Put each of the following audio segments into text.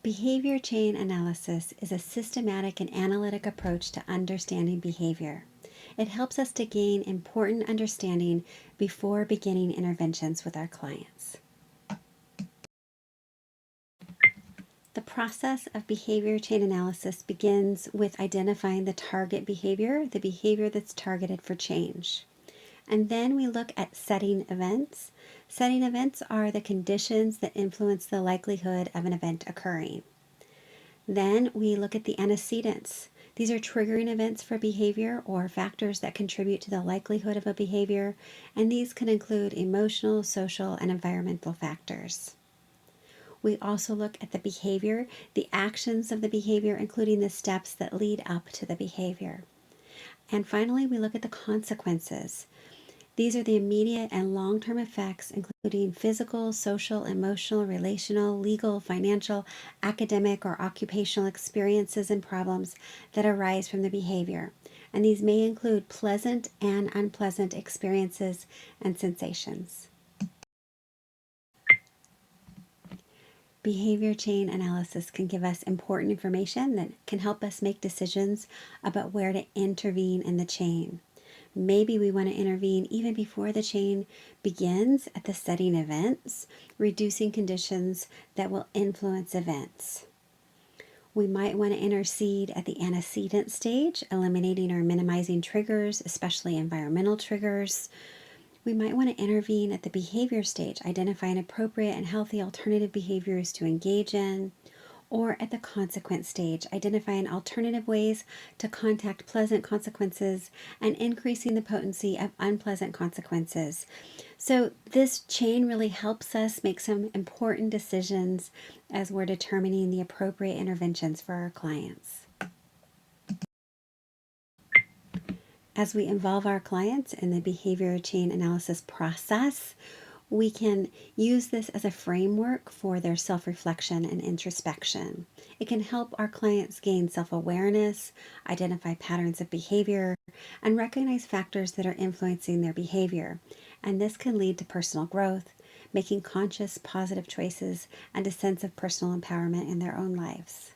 Behavior chain analysis is a systematic and analytic approach to understanding behavior. It helps us to gain important understanding before beginning interventions with our clients. The process of behavior chain analysis begins with identifying the target behavior, the behavior that's targeted for change. And then we look at setting events. Setting events are the conditions that influence the likelihood of an event occurring. Then we look at the antecedents. These are triggering events for behavior or factors that contribute to the likelihood of a behavior, and these can include emotional, social, and environmental factors. We also look at the behavior, the actions of the behavior, including the steps that lead up to the behavior. And finally, we look at the consequences. These are the immediate and long-term effects, including physical, social, emotional, relational, legal, financial, academic, or occupational experiences and problems that arise from the behavior. And these may include pleasant and unpleasant experiences and sensations. Behavior chain analysis can give us important information that can help us make decisions about where to intervene in the chain. Maybe we want to intervene even before the chain begins at the setting events, reducing conditions that will influence events. We might want to intercede at the antecedent stage, eliminating or minimizing triggers, especially environmental triggers. We might want to intervene at the behavior stage, identifying appropriate and healthy alternative behaviors to engage in, or at the consequence stage, identifying alternative ways to contact pleasant consequences and increasing the potency of unpleasant consequences. So this chain really helps us make some important decisions as we're determining the appropriate interventions for our clients. As we involve our clients in the behavior chain analysis process, we can use this as a framework for their self-reflection and introspection. It can help our clients gain self-awareness, identify patterns of behavior, and recognize factors that are influencing their behavior. And this can lead to personal growth, making conscious, positive choices, and a sense of personal empowerment in their own lives.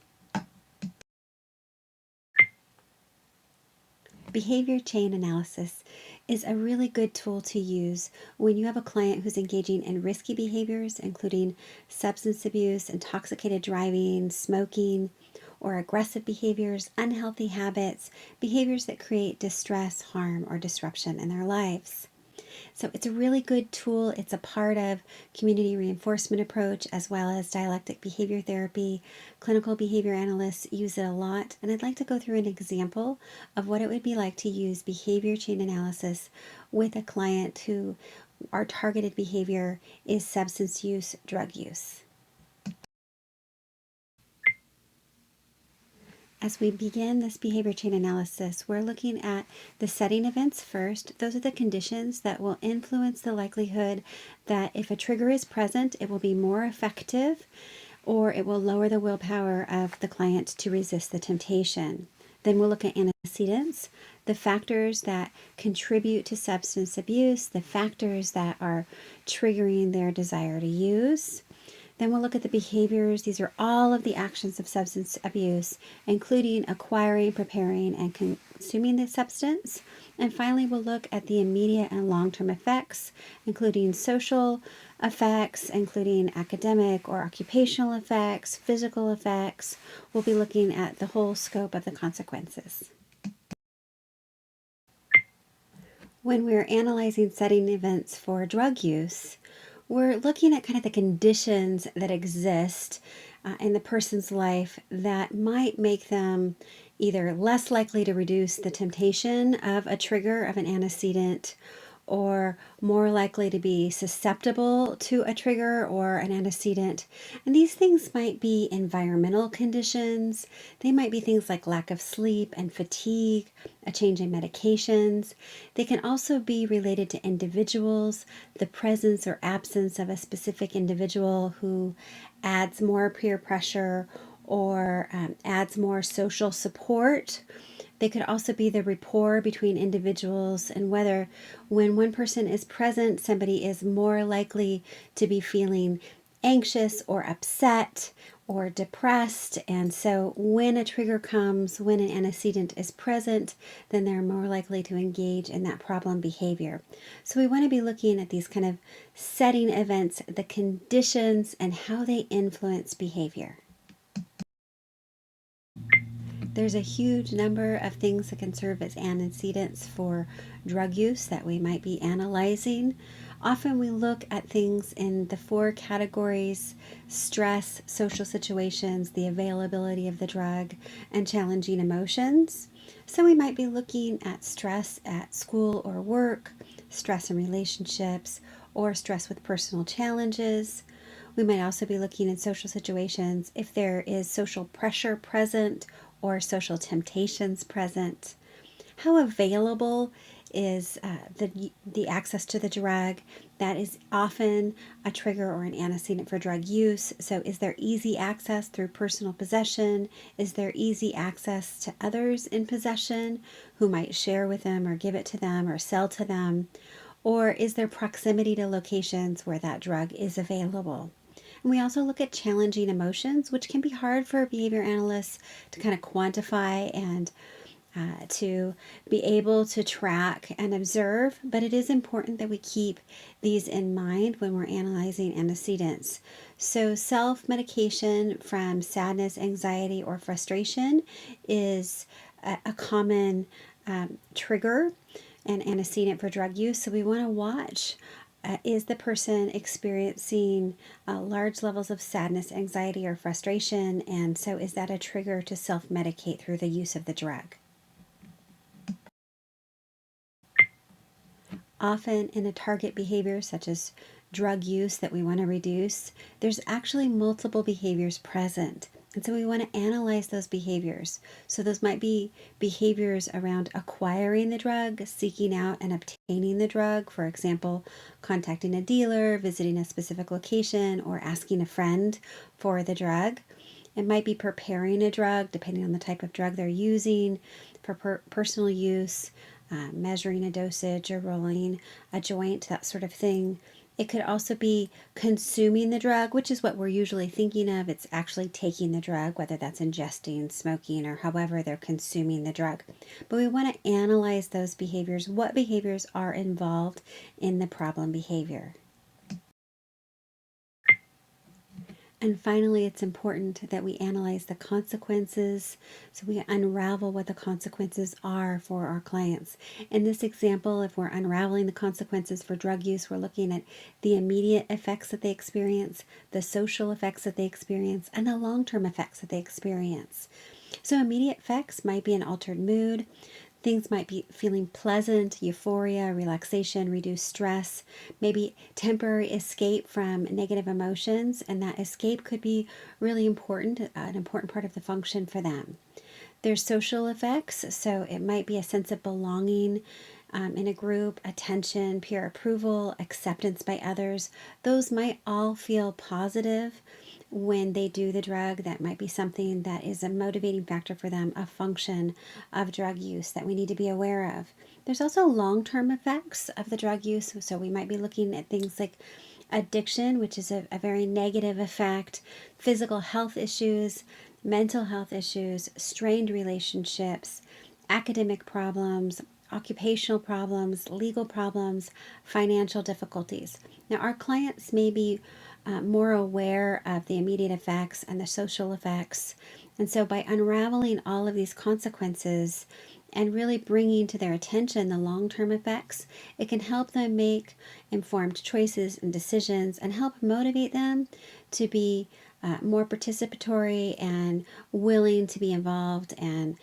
Behavior chain analysis is a really good tool to use when you have a client who's engaging in risky behaviors, including substance abuse, intoxicated driving, smoking, or aggressive behaviors, unhealthy habits, behaviors that create distress, harm, or disruption in their lives. So it's a really good tool. It's a part of community reinforcement approach as well as dialectic behavior therapy. Clinical behavior analysts use it a lot, and I'd like to go through an example of what it would be like to use behavior chain analysis with a client who our targeted behavior is substance use, drug use. As we begin this behavior chain analysis, we're looking at the setting events first. Those are the conditions that will influence the likelihood that if a trigger is present, it will be more effective or it will lower the willpower of the client to resist the temptation. Then we'll look at antecedents, the factors that contribute to substance abuse, the factors that are triggering their desire to use. Then we'll look at the behaviors. These are all of the actions of substance abuse, including acquiring, preparing, and consuming the substance. And finally, we'll look at the immediate and long-term effects, including social effects, including academic or occupational effects, physical effects. We'll be looking at the whole scope of the consequences. When we're analyzing setting events for drug use, we're looking at kind of the conditions that exist in the person's life that might make them either less likely to reduce the temptation of a trigger of an antecedent or more likely to be susceptible to a trigger or an antecedent. And these things might be environmental conditions. They might be things like lack of sleep and fatigue, a change in medications. They can also be related to individuals, the presence or absence of a specific individual who adds more peer pressure or adds more social support. They could also be the rapport between individuals and whether when one person is present, somebody is more likely to be feeling anxious or upset or depressed. And so when a trigger comes, when an antecedent is present, then they're more likely to engage in that problem behavior. So we want to be looking at these kind of setting events, the conditions, and how they influence behavior. There's a huge number of things that can serve as antecedents for drug use that we might be analyzing. Often we look at things in the 4 categories: stress, social situations, the availability of the drug, and challenging emotions. So we might be looking at stress at school or work, stress in relationships, or stress with personal challenges. We might also be looking in social situations if there is social pressure present or social temptations present. How available is the access to the drug? That is often a trigger or an antecedent for drug use. So is there easy access through personal possession? Is there easy access to others in possession who might share with them or give it to them or sell to them? Or is there proximity to locations where that drug is available? And we also look at challenging emotions, which can be hard for behavior analysts to kind of quantify and to be able to track and observe, but it is important that we keep these in mind when we're analyzing antecedents. So self-medication from sadness, anxiety, or frustration is a common trigger and antecedent for drug use. So we want to watch. Is the person experiencing large levels of sadness, anxiety, or frustration? And so is that a trigger to self-medicate through the use of the drug? Often in a target behavior such as drug use that we want to reduce, there's actually multiple behaviors present. And so we want to analyze those behaviors. So those might be behaviors around acquiring the drug, seeking out and obtaining the drug, for example, contacting a dealer, visiting a specific location, or asking a friend for the drug. It might be preparing a drug, depending on the type of drug they're using, for personal use, measuring a dosage or rolling a joint, that sort of thing. It could also be consuming the drug, which is what we're usually thinking of. It's actually taking the drug, whether that's ingesting, smoking, or however they're consuming the drug. But we want to analyze those behaviors. What behaviors are involved in the problem behavior? And finally, it's important that we analyze the consequences, so we unravel what the consequences are for our clients. In this example, if we're unraveling the consequences for drug use, we're looking at the immediate effects that they experience, the social effects that they experience, and the long-term effects that they experience. So immediate effects might be an altered mood. Things might be feeling pleasant, euphoria, relaxation, reduced stress, maybe temporary escape from negative emotions, and that escape could be really important, an important part of the function for them. There's social effects, so it might be a sense of belonging in a group, attention, peer approval, acceptance by others. Those might all feel positive when they do the drug. That might be something that is a motivating factor for them, a function of drug use that we need to be aware of. There's also long-term effects of the drug use, so we might be looking at things like addiction, which is a very negative effect, physical health issues, mental health issues, strained relationships, academic problems, occupational problems, legal problems, financial difficulties. Now, our clients may be more aware of the immediate effects and the social effects. And so, by unraveling all of these consequences and really bringing to their attention the long term effects, it can help them make informed choices and decisions and help motivate them to be more participatory and willing to be involved and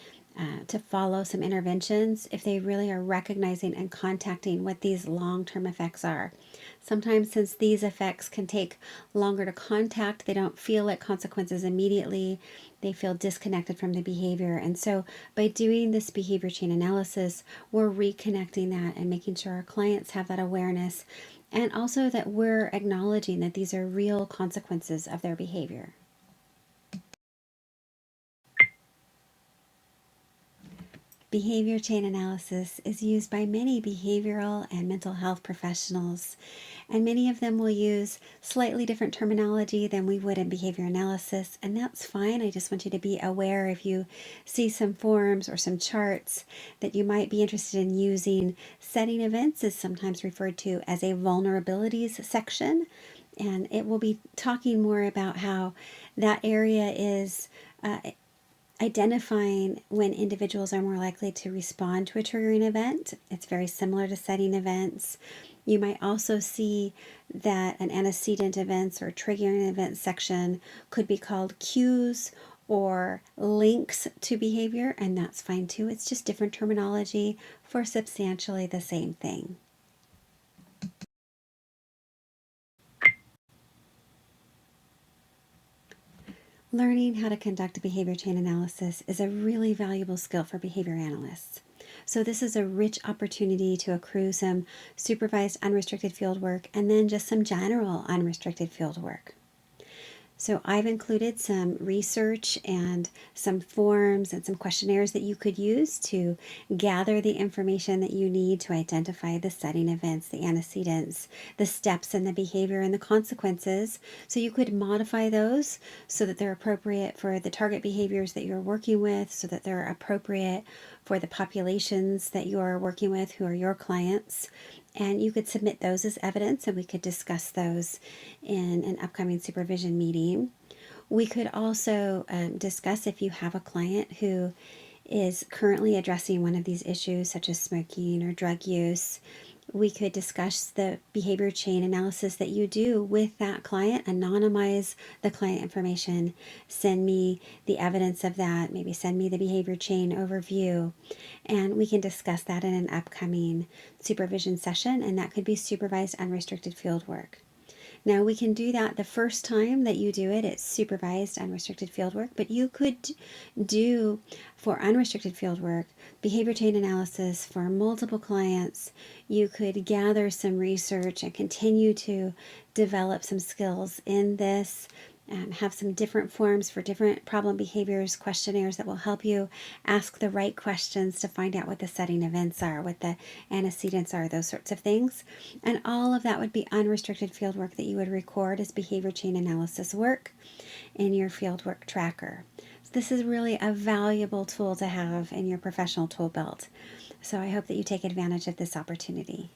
to follow some interventions if they really are recognizing and contacting what these long-term effects are. Sometimes, since these effects can take longer to contact, they don't feel like consequences immediately. They feel disconnected from the behavior. And so by doing this behavior chain analysis, we're reconnecting that and making sure our clients have that awareness, and also that we're acknowledging that these are real consequences of their behavior. Behavior chain analysis is used by many behavioral and mental health professionals, and many of them will use slightly different terminology than we would in behavior analysis, and that's fine. I just want you to be aware if you see some forms or some charts that you might be interested in using. Setting events is sometimes referred to as a vulnerabilities section, and it will be talking more about how that area is identifying when individuals are more likely to respond to a triggering event. It's very similar to setting events. You might also see that an antecedent events or triggering events section could be called cues or links to behavior, and that's fine too. It's just different terminology for substantially the same thing. Learning how to conduct a behavior chain analysis is a really valuable skill for behavior analysts. So this is a rich opportunity to accrue some supervised unrestricted field work and then just some general unrestricted field work. So I've included some research and some forms and some questionnaires that you could use to gather the information that you need to identify the setting events, the antecedents, the steps in the behavior, and the consequences. So you could modify those so that they're appropriate for the target behaviors that you're working with, so that they're appropriate for the populations that you are working with who are your clients. And you could submit those as evidence, and we could discuss those in an upcoming supervision meeting. We could also discuss if you have a client who is currently addressing one of these issues, such as smoking or drug use. We could discuss the behavior chain analysis that you do with that client, anonymize the client information, send me the evidence of that, maybe send me the behavior chain overview, and we can discuss that in an upcoming supervision session, and that could be supervised unrestricted field work. Now, we can do that the first time that you do it, it's supervised unrestricted fieldwork, but you could do for unrestricted fieldwork behavior chain analysis for multiple clients. You could gather some research and continue to develop some skills in this. Have some different forms for different problem behaviors, questionnaires that will help you ask the right questions to find out what the setting events are, what the antecedents are, those sorts of things. And all of that would be unrestricted fieldwork that you would record as behavior chain analysis work in your fieldwork tracker. So this is really a valuable tool to have in your professional tool belt. So I hope that you take advantage of this opportunity.